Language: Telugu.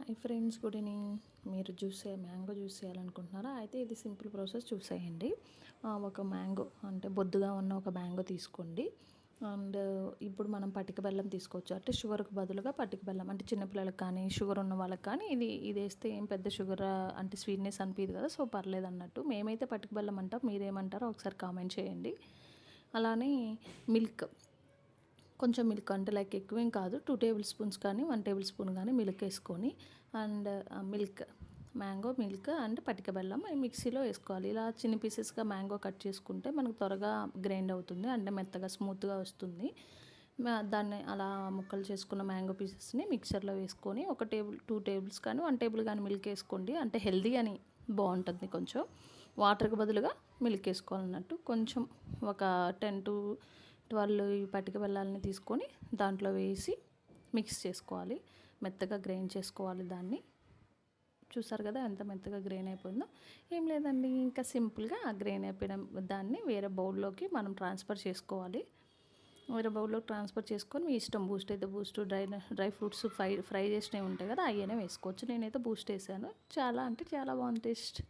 Hi friends, good evening. మీరు మ్యాంగో జ్యూస్ చేయాలనుకుంటున్నారా? అయితే ఇది సింపుల్ ప్రాసెస్ చూసేయండి. ఒక మ్యాంగో అంటే బొద్దుగా ఉన్న ఒక మ్యాంగో తీసుకోండి. అండ్ ఇప్పుడు మనం పటిక బెల్లం తీసుకోవచ్చు. అంటే షుగర్కి బదులుగా పటిక బెల్లం అంటే చిన్నపిల్లలకి కానీ షుగర్ ఉన్న వాళ్ళకి కానీ ఇది వేస్తే ఏం పెద్ద షుగర్ అంటే స్వీట్నెస్ అనిపించదు కదా, సో పర్లేదు అన్నట్టు. మేమైతే పటిక బెల్లం అంటాం, మీరేమంటారో ఒకసారి కామెంట్ చేయండి. అలానే మిల్క్, కొంచెం మిల్క్ అంటే లైక్ ఎక్కువేం కాదు, 2 టేబుల్ స్పూన్స్ కానీ 1 టేబుల్ స్పూన్ కానీ మిల్క్ వేసుకొని అండ్ మ్యాంగో మిల్క్ అండ్ పటిక బెల్లం మిక్సీలో వేసుకోవాలి. ఇలా చిన్న పీసెస్గా మ్యాంగో కట్ చేసుకుంటే మనకు త్వరగా గ్రైండ్ అవుతుంది, అంటే మెత్తగా స్మూత్గా వస్తుంది. దాన్ని అలా ముక్కలు చేసుకున్న మ్యాంగో పీసెస్ని మిక్సర్లో వేసుకొని 2 టేబుల్స్ కానీ 1 టేబుల్ కానీ మిల్క్ వేసుకోండి. అంటే హెల్దీ అని బాగుంటుంది. కొంచెం వాటర్కి బదులుగా మిల్క్ వేసుకోవాలన్నట్టు. కొంచెం ఒక 10 to 12 ఈ పటిక బెల్లాలని తీసుకొని దాంట్లో వేసి మిక్స్ చేసుకోవాలి. మెత్తగా గ్రైండ్ చేసుకోవాలి దాన్ని. చూసారు కదా ఎంత మెత్తగా గ్రైన్ అయిపోయిందో. ఏం లేదండి, ఇంకా సింపుల్గా గ్రైన్ అయిపోయిన దాన్ని వేరే బౌల్లోకి మనం ట్రాన్స్ఫర్ చేసుకోవాలి. వేరే బౌల్లోకి ట్రాన్స్ఫర్ చేసుకొని మీ ఇష్టం, బూస్ట్ అయితే బూస్ట్, డ్రై ఫ్రూట్స్ ఫ్రై చేసినవి ఉంటాయి కదా, అయ్యనే వేసుకోవచ్చు. నేనైతే బూస్ట్ వేసాను. చాలా అంటే చాలా బాగుంది టేస్ట్.